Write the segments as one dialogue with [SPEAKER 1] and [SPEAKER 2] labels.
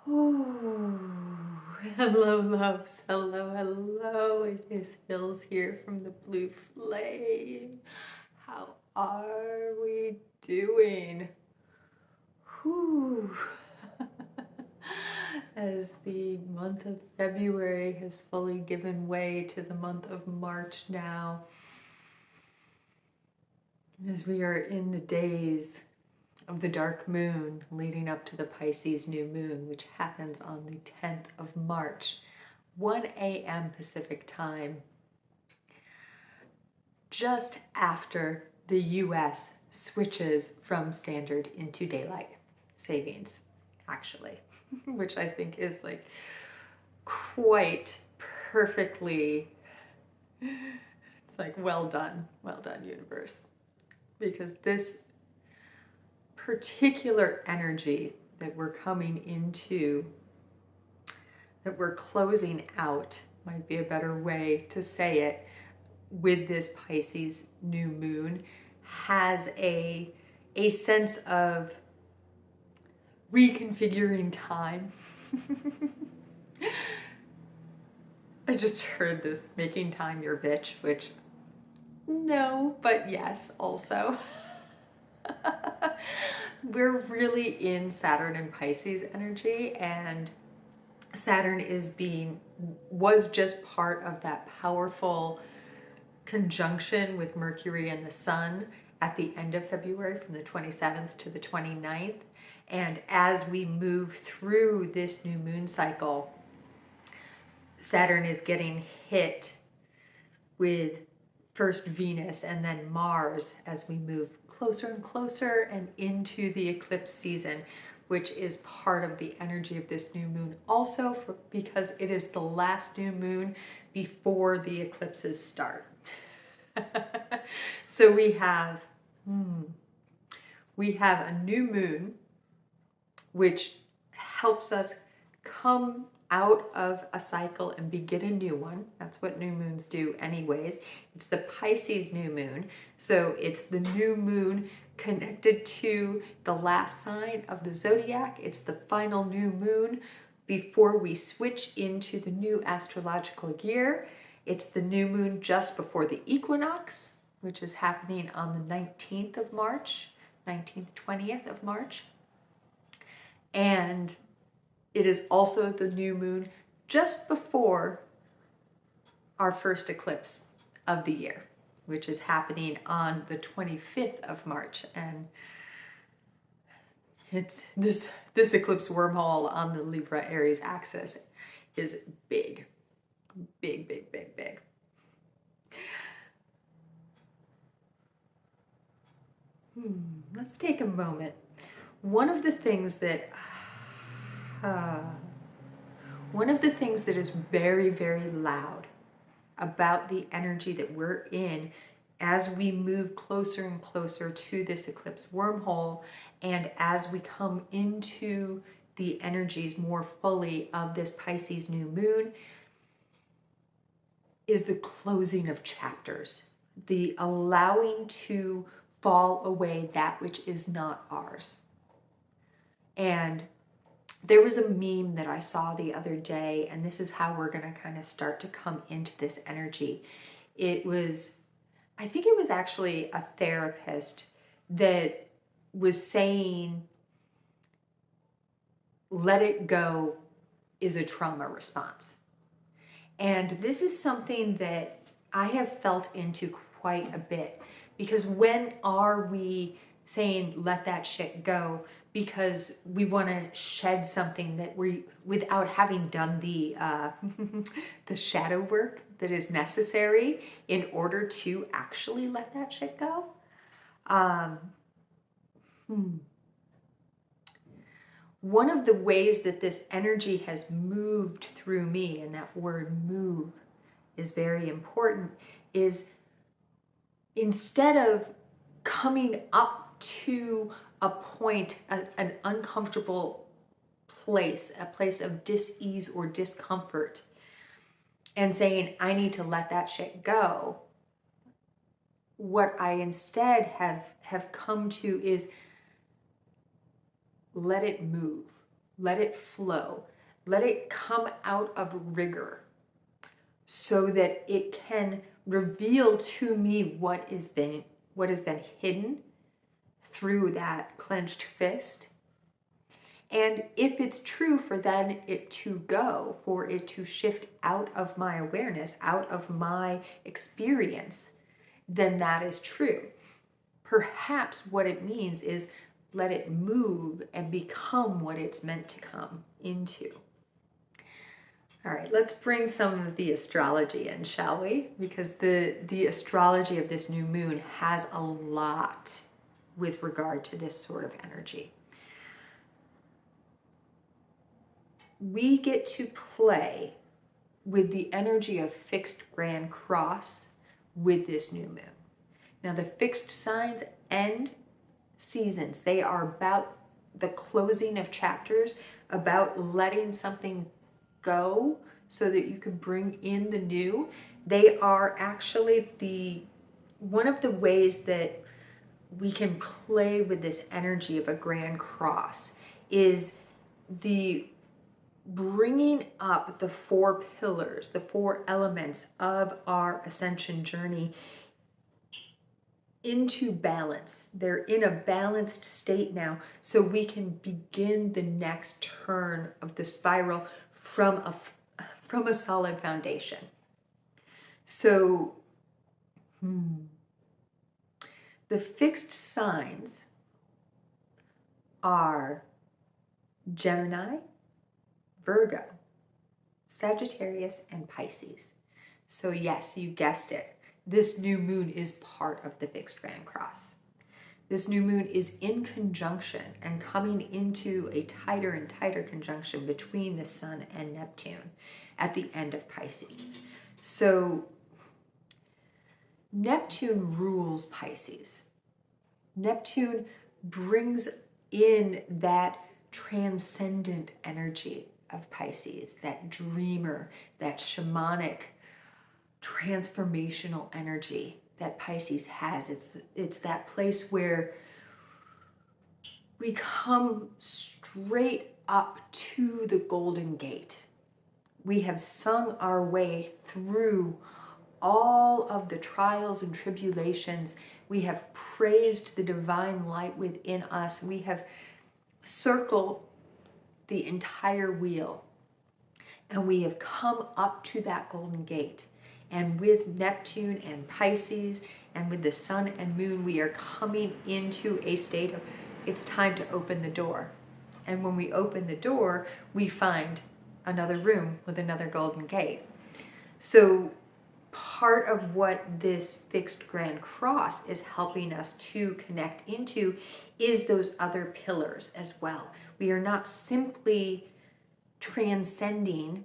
[SPEAKER 1] Oh, hello, loves. Hello, hello. It is Hills here from the Blue Flame. How are we doing? Whew. As the month of February has fully given way to the month of March now, as we are in the days of the dark moon leading up to the Pisces New Moon, which happens on the 10th of March, 1 a.m. Pacific time, just after the US switches from standard into daylight savings, actually, which I think is like quite perfectly, it's like, well done, universe, because this particular energy that we're coming into, that we're closing out, might be a better way to say it, with this Pisces new moon, has a sense of reconfiguring time. I just heard this, making time your bitch, which no, but yes, also. We're really in Saturn and Pisces energy, and Saturn was just part of that powerful conjunction with Mercury and the Sun at the end of February, from the 27th to the 29th. And as we move through this new moon cycle, Saturn is getting hit with first Venus and then Mars as we move closer and closer and into the eclipse season, which is part of the energy of this new moon also, because it is the last new moon before the eclipses start. So we have a new moon, which helps us come out of a cycle and begin a new one. That's what new moons do anyways. It's the Pisces new moon. So it's the new moon connected to the last sign of the zodiac. It's the final new moon before we switch into the new astrological year. It's the new moon just before the equinox, which is happening on the 19th of March, 19th, 20th of March. And it is also the new moon just before our first eclipse of the year, which is happening on the 25th of March. And it's this eclipse wormhole on the Libra Aries axis is big, big, big, big, big. Let's take a moment. One of the things that is very, very loud about the energy that we're in as we move closer and closer to this eclipse wormhole, and as we come into the energies more fully of this Pisces new moon, is the closing of chapters, the allowing to fall away that which is not ours. And there was a meme that I saw the other day, and this is how we're going to kind of start to come into this energy. It was, I think it was actually a therapist that was saying, let it go is a trauma response. And this is something that I have felt into quite a bit, because when are we saying let that shit go because we want to shed something that without having done the the shadow work that is necessary in order to actually let that shit go? One of the ways that this energy has moved through me, and that word move is very important, is instead of coming up to a point, an uncomfortable place, a place of dis-ease or discomfort, and saying, I need to let that shit go, what I instead have come to is let it move. let it flow, let it come out of rigor so that it can reveal to me what has been hidden through that clenched fist. And if it's true for then it to go, for it to shift out of my awareness, out of my experience, then that is true. Perhaps what it means is let it move and become what it's meant to come into. All right, let's bring some of the astrology in, shall we? Because the astrology of this new moon has a lot with regard to this sort of energy. We get to play with the energy of fixed grand cross with this new moon. Now, the fixed signs end seasons. They are about the closing of chapters, about letting something go so that you can bring in the new. They are actually one of the ways that we can play with this energy of a grand cross is the bringing up the four pillars, the four elements of our ascension journey into balance. They're in a balanced state now, so we can begin the next turn of the spiral from a solid foundation. So the fixed signs are Gemini, Virgo, Sagittarius, and Pisces. So yes, you guessed it. This new moon is part of the fixed grand cross. This new moon is in conjunction and coming into a tighter and tighter conjunction between the Sun and Neptune at the end of Pisces. So Neptune rules Pisces. Neptune brings in that transcendent energy of Pisces, that dreamer, that shamanic, transformational energy that Pisces has. It's that place where we come straight up to the Golden Gate. We have sung our way through all of the trials and tribulations. We have praised the divine light within us. We have circled the entire wheel, and we have come up to that Golden Gate. And with Neptune and Pisces and with the Sun and Moon, we are coming into a state of it's time to open the door. And when we open the door, we find another room with another Golden Gate. So part of what this fixed grand cross is helping us to connect into is those other pillars as well. We are not simply transcending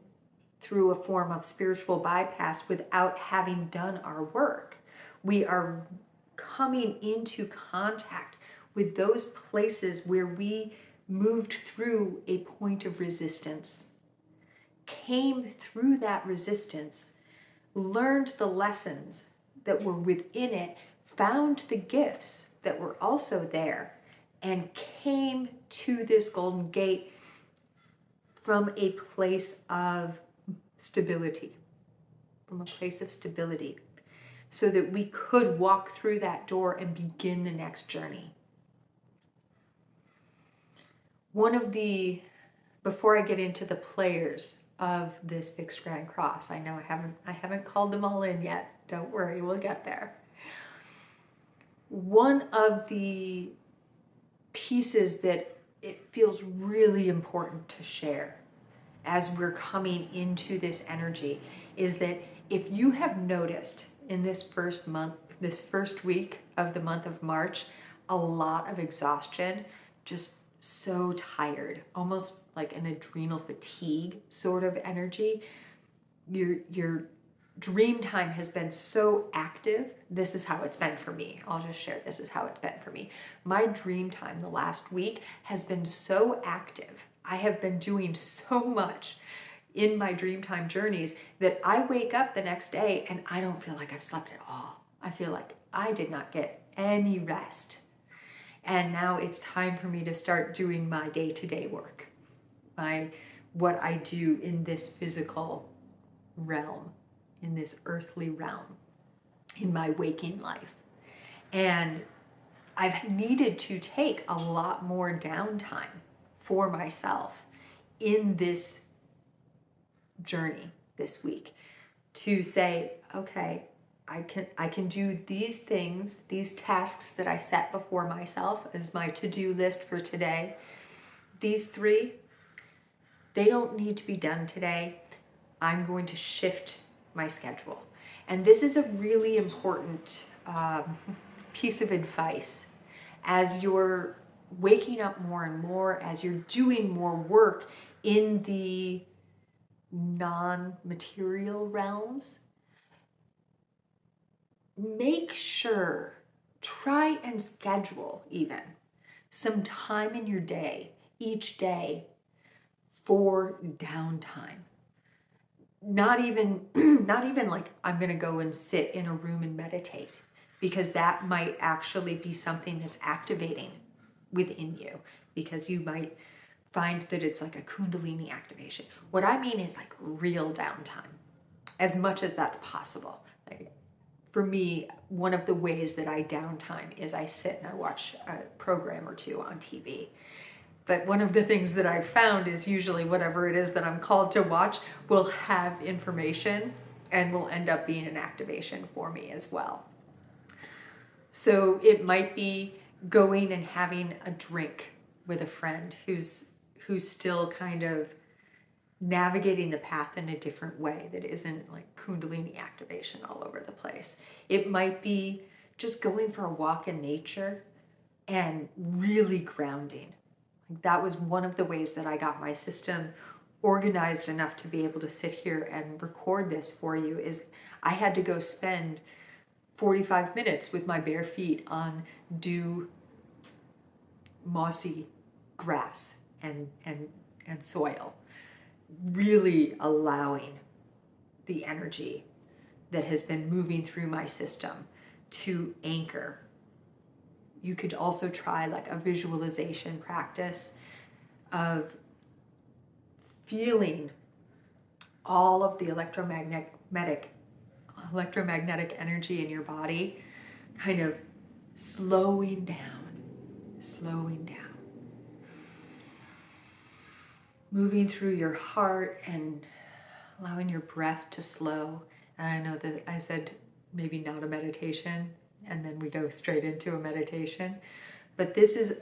[SPEAKER 1] through a form of spiritual bypass without having done our work. We are coming into contact with those places where we moved through a point of resistance, came through that resistance, learned the lessons that were within it, found the gifts that were also there, and came to this Golden Gate from a place of stability, so that we could walk through that door and begin the next journey. Before I get into the players of this fixed grand cross, I know I haven't called them all in yet. Don't worry, we'll get there. One of the pieces that it feels really important to share as we're coming into this energy is that if you have noticed in this first week of the month of March, a lot of exhaustion, just so tired, almost like an adrenal fatigue sort of energy. Your dream time has been so active. This is how it's been for me. I'll just share this is how it's been for me. My dream time the last week has been so active. I have been doing so much in my dream time journeys that I wake up the next day and I don't feel like I've slept at all. I feel like I did not get any rest. And now it's time for me to start doing my day-to-day work. what I do in this physical realm, in this earthly realm, in my waking life. And I've needed to take a lot more downtime for myself in this journey this week to say, okay, I can do these things, these tasks that I set before myself as my to-do list for today. These 3, they don't need to be done today. I'm going to shift my schedule. And this is a really important piece of advice as you're waking up more and more, as you're doing more work in the non-material realms. Make sure, try and schedule even some time in your day, each day, for downtime. Not even like I'm going to go and sit in a room and meditate, because that might actually be something that's activating within you, because you might find that it's like a Kundalini activation. What I mean is like real downtime, as much as that's possible. Like, for me, one of the ways that I downtime is I sit and I watch a program or 2 on TV. But one of the things that I've found is usually whatever it is that I'm called to watch will have information and will end up being an activation for me as well. So it might be going and having a drink with a friend who's still kind of navigating the path in a different way that isn't like Kundalini activation all over the place. It might be just going for a walk in nature and really grounding. That was one of the ways that I got my system organized enough to be able to sit here and record this for you, is I had to go spend 45 minutes with my bare feet on dew, mossy grass and soil, really allowing the energy that has been moving through my system to anchor. You could also try like a visualization practice of feeling all of the electromagnetic energy in your body kind of slowing down, moving through your heart and allowing your breath to slow. And I know that I said maybe not a meditation, and then we go straight into a meditation, but this is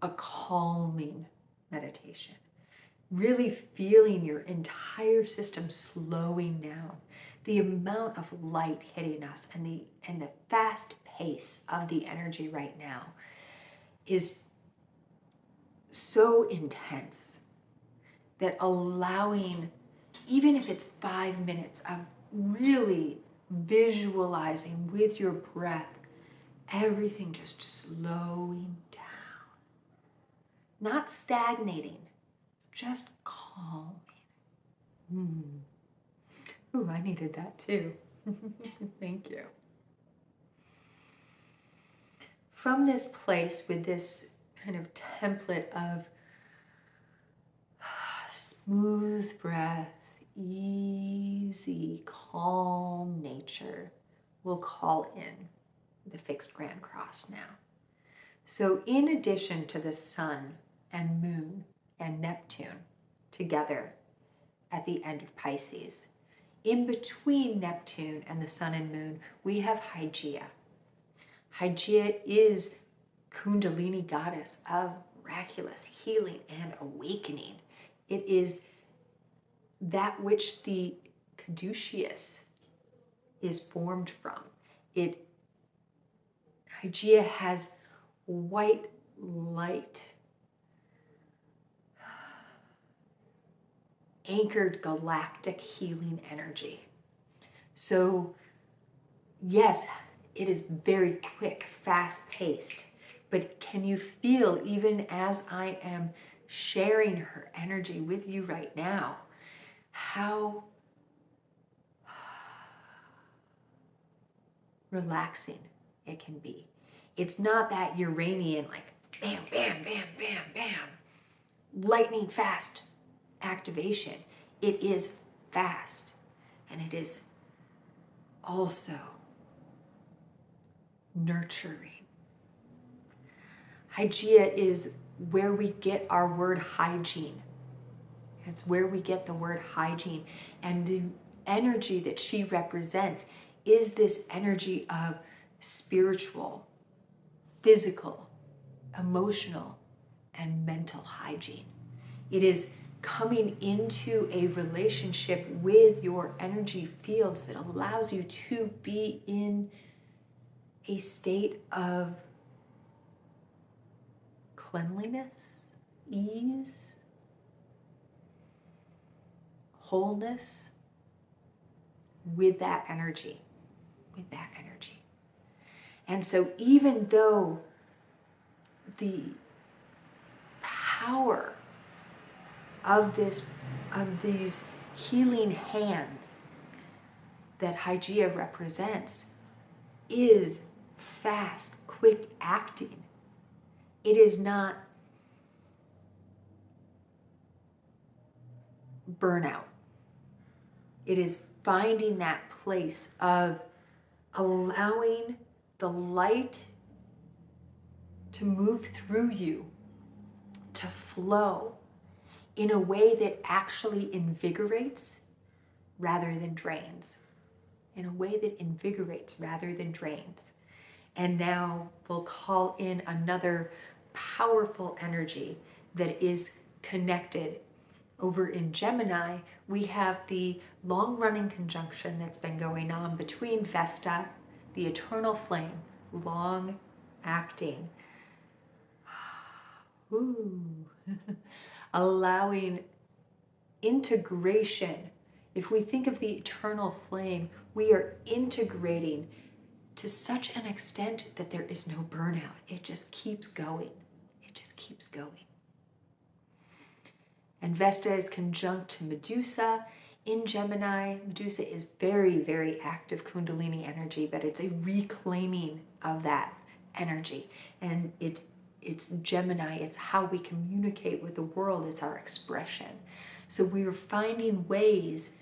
[SPEAKER 1] a calming meditation. Really feeling your entire system slowing down. The amount of light hitting us and the fast pace of the energy right now is so intense that allowing, even if it's 5 minutes of really visualizing with your breath, everything just slowing down, not stagnating, just calming. Ooh, I needed that too. Thank you. From this place, with this kind of template of smooth breath, easy, calm nature, we'll call in the fixed Grand Cross now. So in addition to the Sun and Moon and Neptune together at the end of Pisces, in between Neptune and the Sun and Moon, we have Hygeia. Hygeia is Kundalini goddess of miraculous healing and awakening. It is that which the caduceus is formed from. Hygeia has white light, anchored galactic healing energy. So yes, it is very quick, fast-paced, but can you feel, even as I am sharing her energy with you right now, how relaxing it can be? It's not that Uranian like bam, bam, bam, bam, bam. lightning fast activation. It is fast, and it is also nurturing. Hygeia is where we get our word hygiene. It's where we get the word hygiene. And the energy that she represents is this energy of spiritual, physical, emotional, and mental hygiene. It is coming into a relationship with your energy fields that allows you to be in a state of cleanliness, ease, wholeness with that energy, And so even though the power of these healing hands that Hygeia represents is fast, quick acting, it is not burnout. It is finding that place of allowing the light to move through you, to flow in a way that actually invigorates rather than drains. In a way that invigorates rather than drains. And now we'll call in another powerful energy that is connected. Over in Gemini, we have the long-running conjunction that's been going on between Vesta, the eternal flame, long-acting, allowing integration. If we think of the eternal flame, we are integrating to such an extent that there is no burnout. It just keeps going. It just keeps going. And Vesta is conjunct to Medusa in Gemini. Medusa is very, very active Kundalini energy, but it's a reclaiming of that energy. And it's Gemini. It's how we communicate with the world. It's our expression. So we are finding ways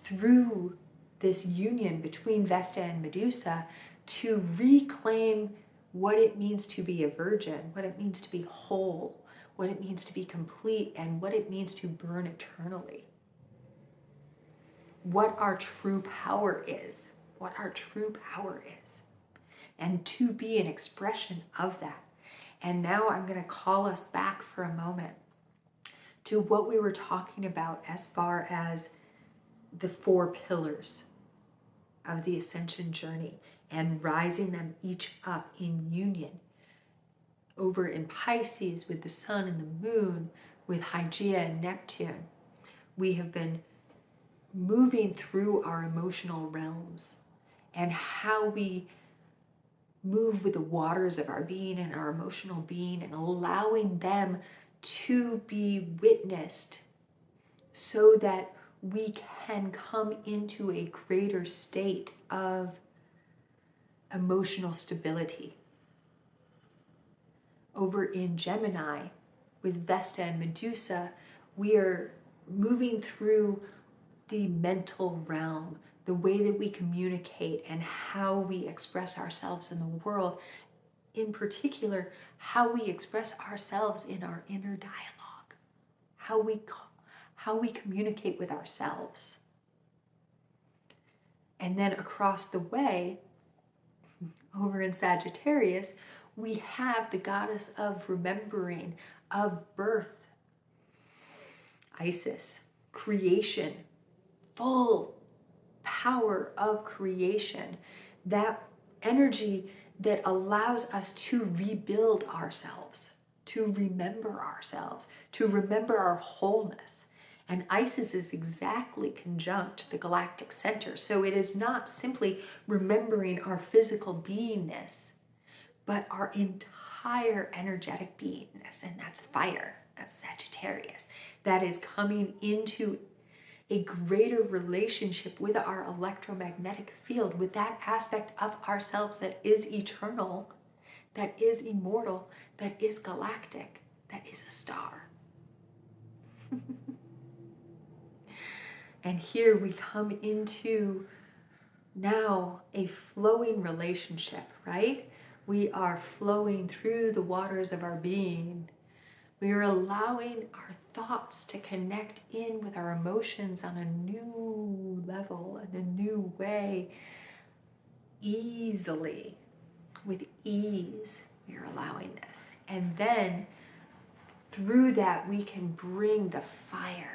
[SPEAKER 1] through this union between Vesta and Medusa to reclaim what it means to be a virgin, what it means to be whole, what it means to be complete, and what it means to burn eternally. What our true power is, and to be an expression of that. And now I'm going to call us back for a moment to what we were talking about as far as the 4 pillars of the ascension journey and rising them each up in union. Over in Pisces with the sun and the moon, with Hygeia and Neptune, we have been moving through our emotional realms and how we move with the waters of our being and our emotional being and allowing them to be witnessed so that we can come into a greater state of emotional stability. Over in Gemini, with Vesta and Medusa, we are moving through the mental realm, the way that we communicate and how we express ourselves in the world. In particular, how we express ourselves in our inner dialogue, how we communicate with ourselves. And then across the way, over in Sagittarius, we have the goddess of remembering, of birth, Isis, creation, full power of creation, that energy that allows us to rebuild ourselves, to remember ourselves, to remember our wholeness. And Isis is exactly conjunct the galactic center. So it is not simply remembering our physical beingness, but our entire energetic beingness. And that's fire, that's Sagittarius. That is coming into a greater relationship with our electromagnetic field, with that aspect of ourselves that is eternal, that is immortal, that is galactic, that is a star. And here we come into now a flowing relationship, right? We are flowing through the waters of our being. We are allowing our thoughts to connect in with our emotions on a new level, in a new way, easily, with ease. We are allowing this. And then through that, we can bring the fire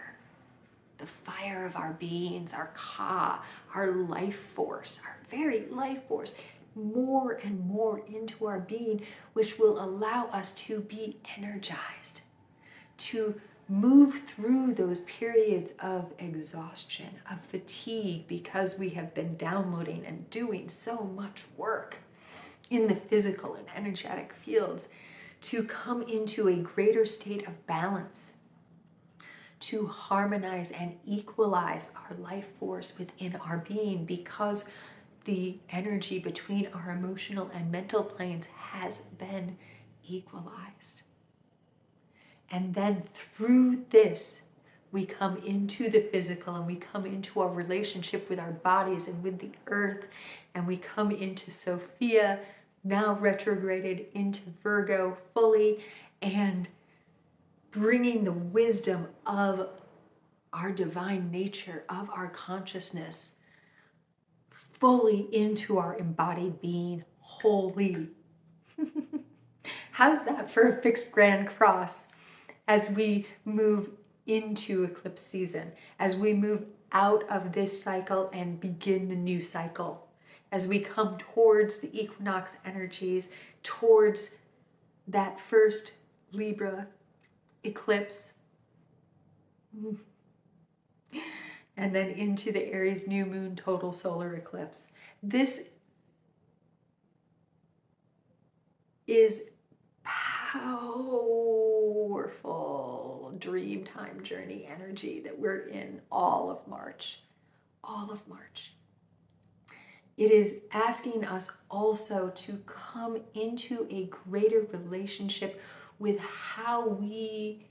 [SPEAKER 1] of our beings, our Ka, our life force, our very life force, more and more into our being, which will allow us to be energized, to move through those periods of exhaustion, of fatigue, because we have been downloading and doing so much work in the physical and energetic fields, to come into a greater state of balance, to harmonize and equalize our life force within our being, because the energy between our emotional and mental planes has been equalized. And then through this, we come into the physical, and we come into our relationship with our bodies and with the earth, and we come into Sophia, now retrograded into Virgo fully, and bringing the wisdom of our divine nature, of our consciousness, fully into our embodied being, wholly. How's that for a fixed grand cross as we move into eclipse season, as we move out of this cycle and begin the new cycle, as we come towards the equinox energies, towards that first Libra eclipse, and then into the Aries new moon total solar eclipse. This is powerful dream time journey energy that we're in all of March. All of March. It is asking us also to come into a greater relationship with how we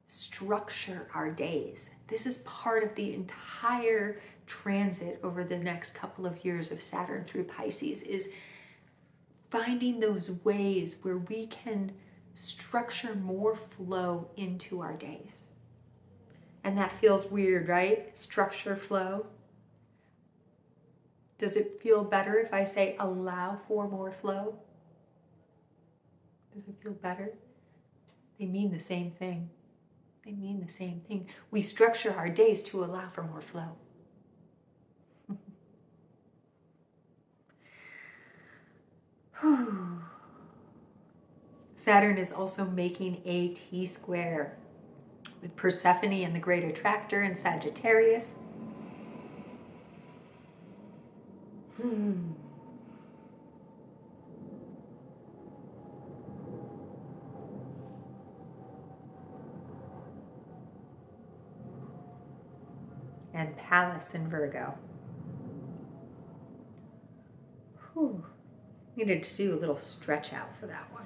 [SPEAKER 1] structure our days. This is part of the entire transit over the next couple of years of Saturn through Pisces, is finding those ways where we can structure more flow into our days. And that feels weird, right? Structure flow. Does it feel better if I say allow for more flow? Does it feel better? They mean the same thing. They mean the same thing. We structure our days to allow for more flow. Saturn is also making a T-square with Persephone and the Great Attractor in Sagittarius. And Pallas in Virgo. Needed to do a little stretch out for that one.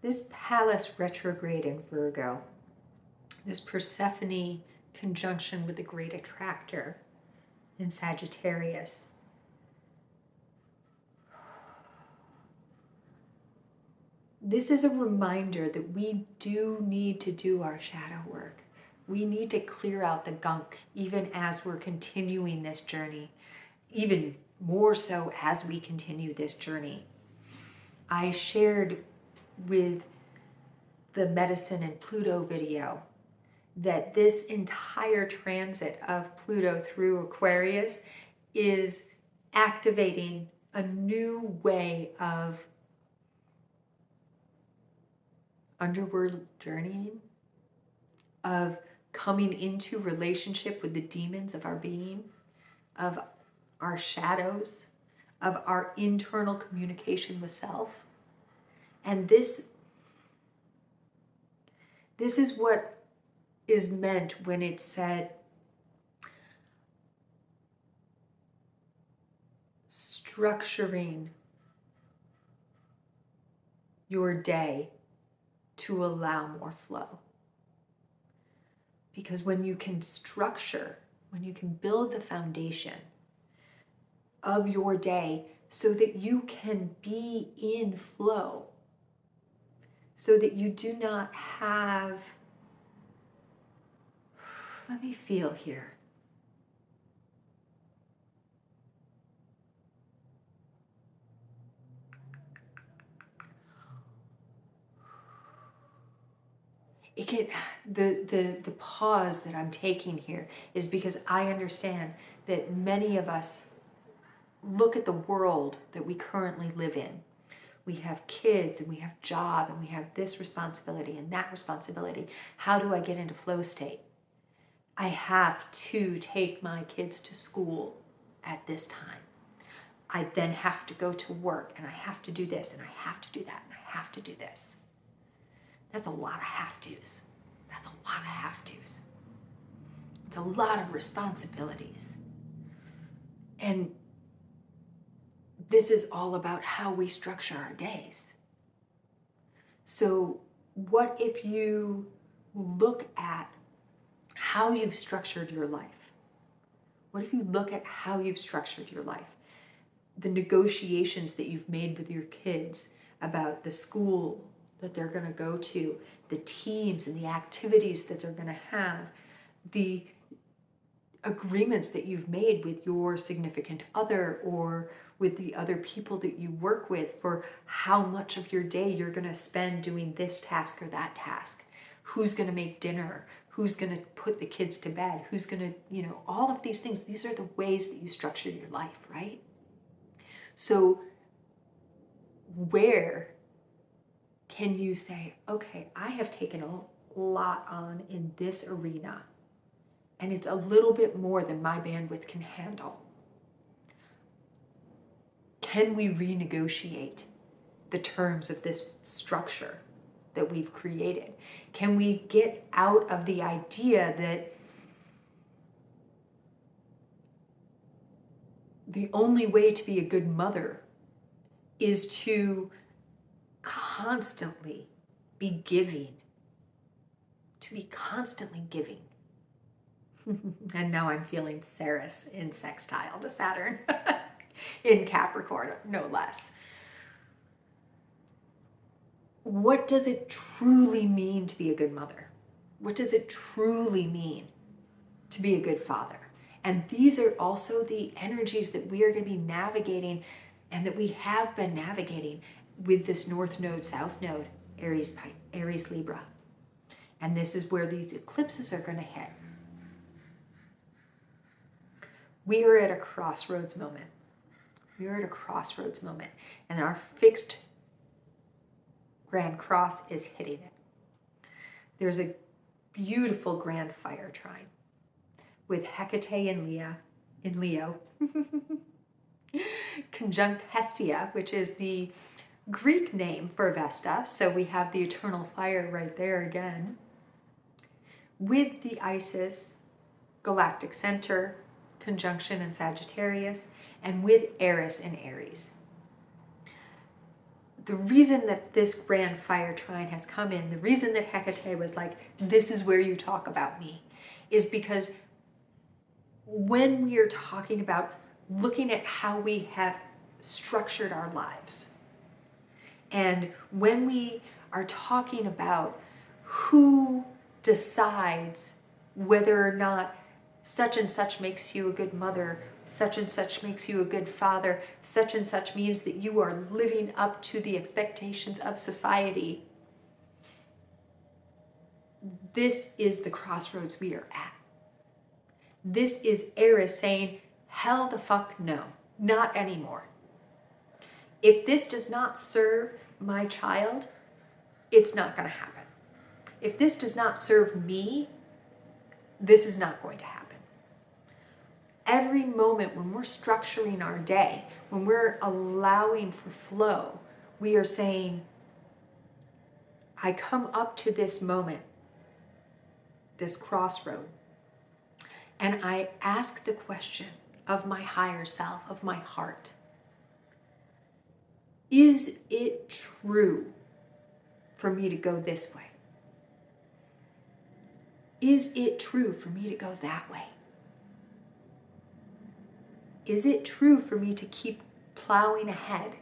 [SPEAKER 1] This Pallas retrograde in Virgo, this Persephone conjunction with the Great Attractor in Sagittarius, this is a reminder that we do need to do our shadow work. We need to clear out the gunk even as we're continuing this journey, even more so as we continue this journey. I shared with the Medicine and Pluto video that this entire transit of Pluto through Aquarius is activating a new way of underworld journeying, of coming into relationship with the demons of our being, of our shadows, of our internal communication with self. And this is what is meant when it's said, structuring your day to allow more flow. Because when you can structure, when you can build the foundation of your day so that you can be in flow, so that you do not have, let me feel here. It can, the pause that I'm taking here is because I understand that many of us look at the world that we currently live in. We have kids and we have job and we have this responsibility and that responsibility. How do I get into flow state? I have to take my kids to school at this time. I then have to go to work and I have to do this and I have to do that and I have to do this. That's a lot of have-tos. That's a lot of have-tos. It's a lot of responsibilities. And this is all about how we structure our days. So what if you look at how you've structured your life? What if you look at how you've structured your life? The negotiations that you've made with your kids about the school that they're going to go to, the teams and the activities that they're going to have, the agreements that you've made with your significant other or with the other people that you work with for how much of your day you're going to spend doing this task or that task. Who's going to make dinner? Who's going to put the kids to bed? Who's going to, all of these things. These are the ways that you structure your life, right? So where can you say, okay, I have taken a lot on in this arena, and it's a little bit more than my bandwidth can handle. Can we renegotiate the terms of this structure that we've created? Can we get out of the idea that the only way to be a good mother is to constantly be giving, to be constantly giving? And now I'm feeling Ceres in sextile to Saturn in Capricorn, no less. What does it truly mean to be a good mother? What does it truly mean to be a good father? And these are also the energies that we are going to be navigating and that we have been navigating with this North Node, South Node, Aries, Libra. And this is where these eclipses are going to hit. We are at a crossroads moment. We are at a crossroads moment. And our fixed Grand Cross is hitting it. There's a beautiful Grand Fire trine with Hecate in Leo, conjunct Hestia, which is the Greek name for Vesta. So we have the eternal fire right there again, with the Isis galactic center conjunction in Sagittarius, and with Eris in Aries. The reason that this Grand Fire trine has come in, the reason that Hecate was like, this is where you talk about me, is because when we are talking about looking at how we have structured our lives, and when we are talking about who decides whether or not such and such makes you a good mother, such and such makes you a good father, such and such means that you are living up to the expectations of society, this is the crossroads we are at. This is Eris saying, hell the fuck no, not anymore. If this does not serve my child, it's not going to happen. If this does not serve me, this is not going to happen. Every moment when we're structuring our day, when we're allowing for flow, we are saying, I come up to this moment, this crossroad, and I ask the question of my higher self, of my heart, Is it true for me to go this way? Is it true for me to go that way? Is it true for me to keep plowing ahead?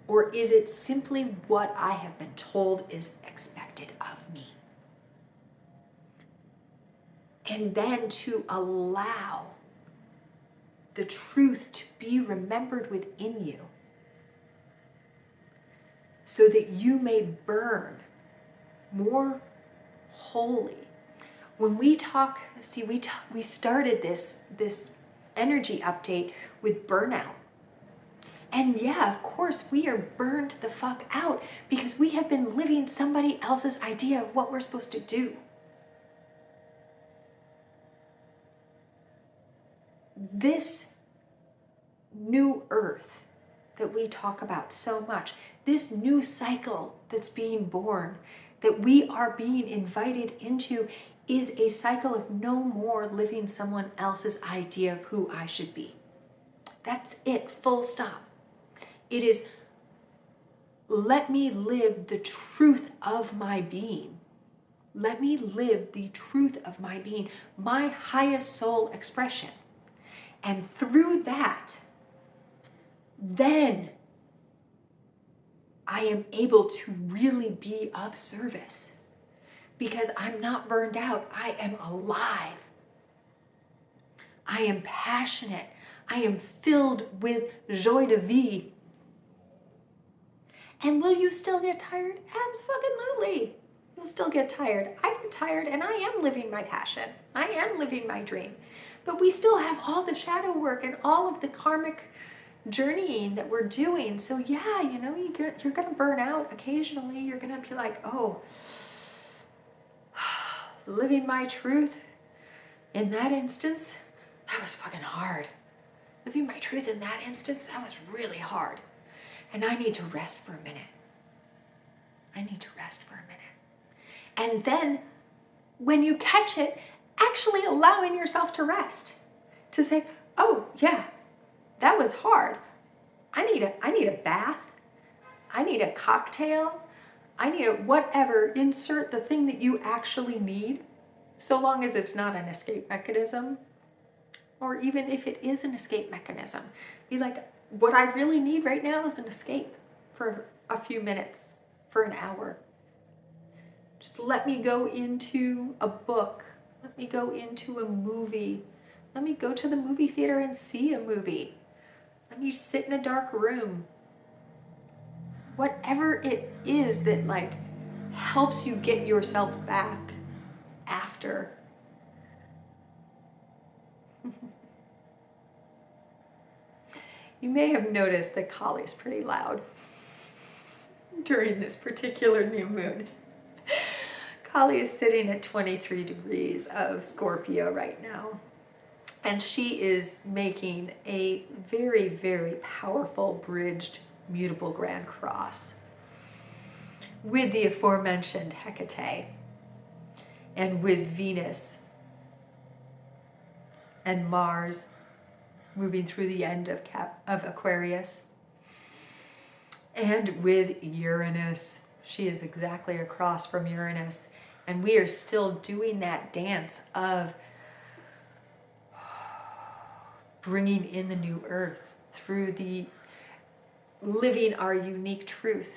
[SPEAKER 1] Or is it simply what I have been told is expected of me? And then to allow the truth to be remembered within you so that you may burn more wholly. When we talk, see, we started this energy update with burnout. And yeah, of course, we are burned the fuck out because we have been living somebody else's idea of what we're supposed to do. This new earth that we talk about so much, this new cycle that's being born, that we are being invited into, is a cycle of no more living someone else's idea of who I should be. That's it, full stop. It is, let me live the truth of my being. Let me live the truth of my being, my highest soul expression. And through that, then I am able to really be of service because I'm not burned out. I am alive. I am passionate. I am filled with joie de vivre. And will you still get tired? Absolutely. You'll still get tired. I get tired and I am living my passion. I am living my dream. But we still have all the shadow work and all of the karmic journeying that we're doing. So yeah, you know, you're going to burn out occasionally. You're going to be like, oh, living my truth in that instance, that was fucking hard. Living my truth in that instance, that was really hard. And I need to rest for a minute. I need to rest for a minute. And then when you catch it, actually allowing yourself to rest. To say, oh yeah, that was hard. I need a bath. I need a cocktail. I need a whatever. Insert the thing that you actually need, so long as it's not an escape mechanism. Or even if it is an escape mechanism, be like, what I really need right now is an escape for a few minutes, for an hour. Just let me go into a book. Let me go into a movie. Let me go to the movie theater and see a movie. Let me sit in a dark room. Whatever it is that like helps you get yourself back after. You may have noticed that Kali's pretty loud during this particular new moon. Kali is sitting at 23 degrees of Scorpio right now. And she is making a very, very powerful bridged mutable grand cross with the aforementioned Hecate and with Venus and Mars moving through the end of Aquarius, and with Uranus. She is exactly across from Uranus, and we are still doing that dance of bringing in the new earth through the living our unique truth,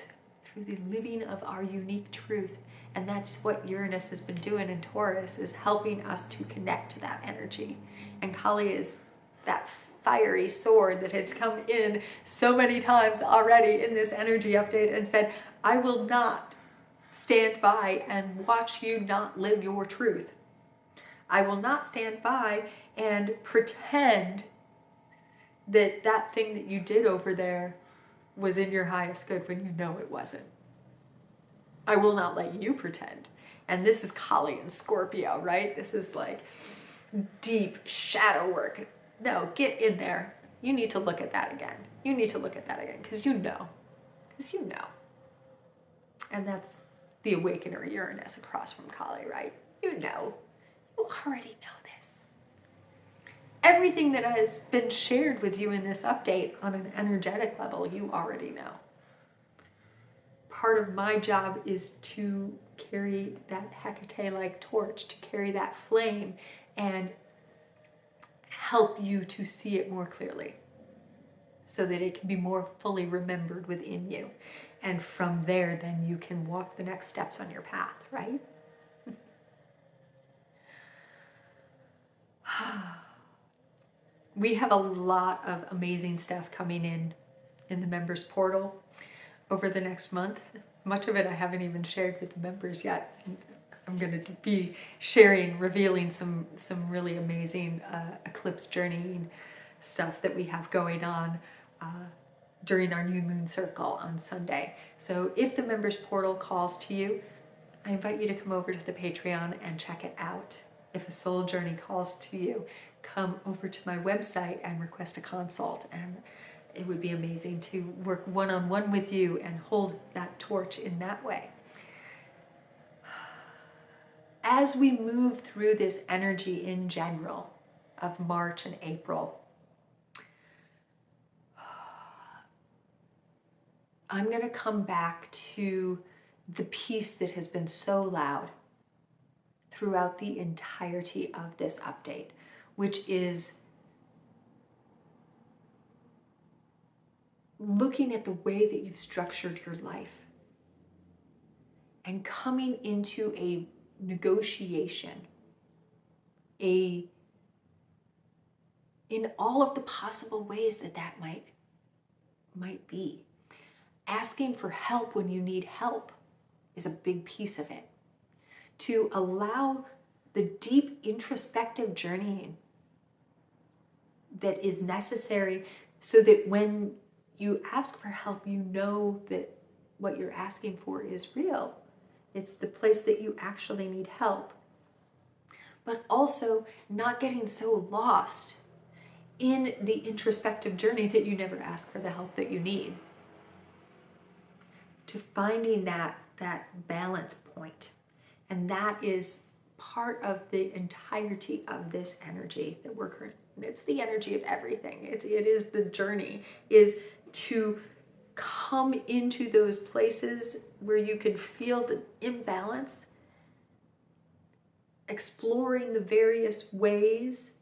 [SPEAKER 1] through the living of our unique truth. And that's what Uranus has been doing in Taurus, is helping us to connect to that energy. And Kali is that fiery sword that has come in so many times already in this energy update and said, I will not stand by and watch you not live your truth. I will not stand by and pretend that that thing that you did over there was in your highest good when you know it wasn't. I will not let you pretend. And this is Kali and Scorpio, right? This is like deep shadow work. No, get in there. You need to look at that again. You need to look at that again because you know. Because you know. And that's the Awakener Uranus across from Kali, right? You know. You already know this. everything that has been shared with you in this update on an energetic level, you already know. Part of my job is to carry that Hecate-like torch, to carry that flame and help you to see it more clearly so that it can be more fully remembered within you. And from there, then you can walk the next steps on your path, right? We have a lot of amazing stuff coming in the members portal over the next month. Much of it I haven't even shared with the members yet. I'm going to be sharing, revealing some really amazing eclipse journeying stuff that we have going on during our new moon circle on Sunday. So if the members portal calls to you, I invite you to come over to the Patreon and check it out. If a soul journey calls to you, come over to my website and request a consult, and it would be amazing to work one-on-one with you and hold that torch in that way. As we move through this energy in general of March and April, I'm going to come back to the piece that has been so loud throughout the entirety of this update, which is looking at the way that you've structured your life and coming into a negotiation, in all of the possible ways that might be. Asking for help when you need help is a big piece of it. To allow the deep introspective journeying that is necessary so that when you ask for help, you know that what you're asking for is real. It's the place that you actually need help. But also not getting so lost in the introspective journey that you never ask for the help that you need. To finding that balance point. And that is part of the entirety of this energy that we're currently. It's the energy of everything. It is the journey, is to come into those places where you can feel the imbalance, exploring the various ways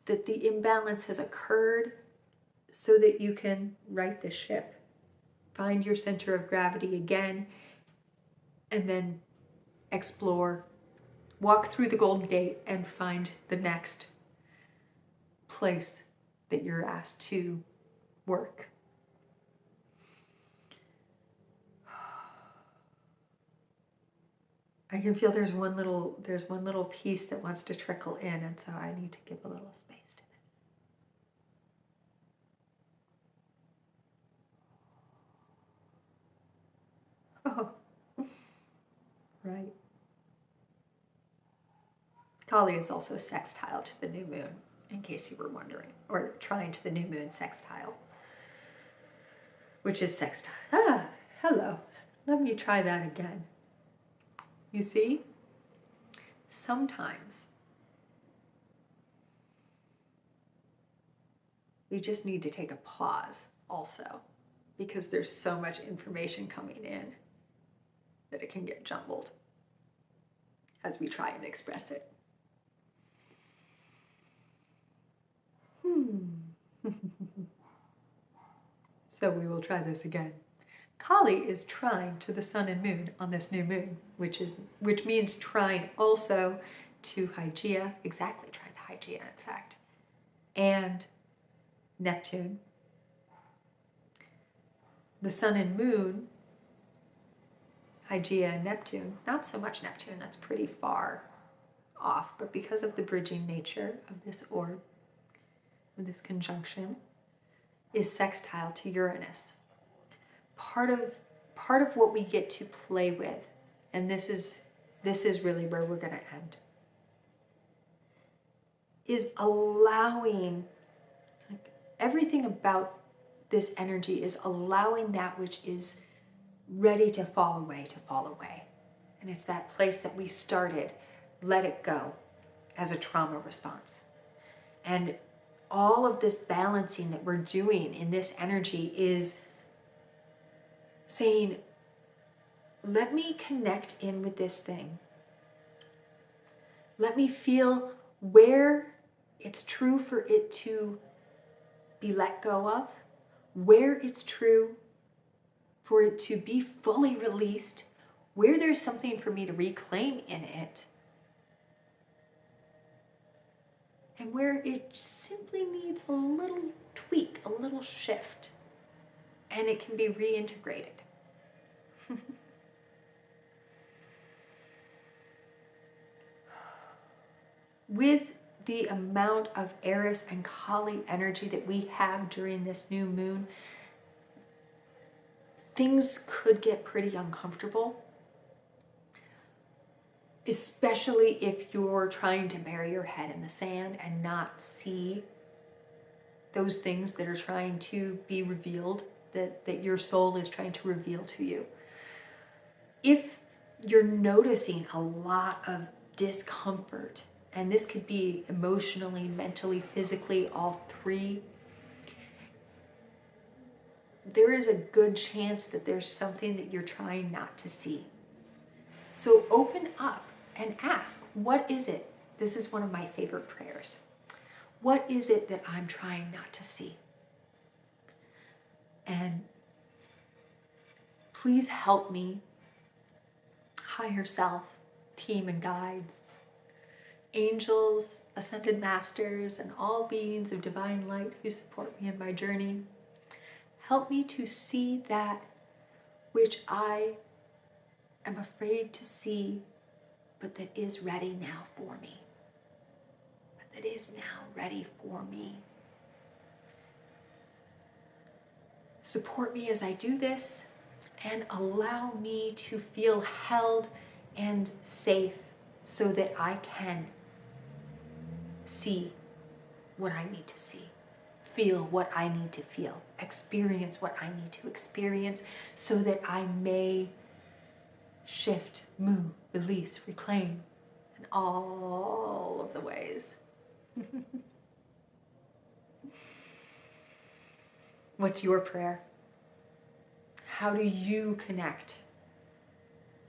[SPEAKER 1] that the imbalance has occurred so that you can right the ship. Find your center of gravity again, and then explore, walk through the Golden Gate and find the next place that you're asked to work. I can feel there's one little piece that wants to trickle in, and so I need to give a little space to this. Oh, right. Kali is also sextile to the new moon, in case you were wondering, or trying to the new moon sextile, which is sextile. Ah, hello. Let me try that again. You see, sometimes we just need to take a pause also, because there's so much information coming in that it can get jumbled as we try and express it. So we will try this again. Kali is trine to the sun and moon on this new moon, which means trine also to Hygeia, exactly trine to Hygeia, in fact, and Neptune. The sun and moon, Hygeia and Neptune, not so much Neptune, that's pretty far off, but because of the bridging nature of this orb, of this conjunction, is sextile to Uranus. Part of what we get to play with, and this is really where we're going to end, is allowing, everything about this energy is allowing that which is ready to fall away to fall away. And it's that place that we started, let it go, as a trauma response. And all of this balancing that we're doing in this energy is saying, let me connect in with this thing. Let me feel where it's true for it to be let go of, where it's true for it to be fully released, where there's something for me to reclaim in it, and where it simply needs a little tweak, a little shift, and it can be reintegrated. With the amount of Eris and Kali energy that we have during this new moon, things could get pretty uncomfortable, especially if you're trying to bury your head in the sand and not see those things that are trying to be revealed, that your soul is trying to reveal to you. If you're noticing a lot of discomfort, and this could be emotionally, mentally, physically, all three, there is a good chance that there's something that you're trying not to see. So open up and ask, what is it? This is one of my favorite prayers. What is it that I'm trying not to see? And please help me, higher self, team and guides, angels, ascended masters, and all beings of divine light who support me in my journey. Help me to see that which I am afraid to see, but that is ready now for me. But that is now ready for me. Support me as I do this, and allow me to feel held and safe so that I can see what I need to see, feel what I need to feel, experience what I need to experience, so that I may shift, move, release, reclaim in all of the ways. What's your prayer? How do you connect?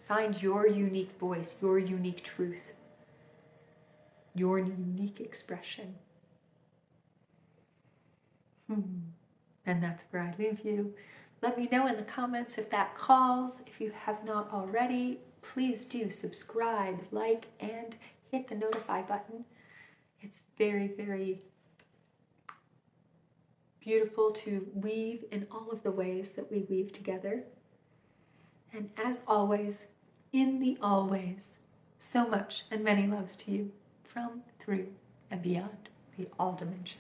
[SPEAKER 1] Find your unique voice, your unique truth, your unique expression. And that's where I leave you. Let me know in the comments if that calls. If you have not already, please do subscribe, like, and hit the notify button. It's very, very beautiful to weave in all of the ways that we weave together. And as always, in the always, so much and many loves to you from, through, and beyond the all dimensions.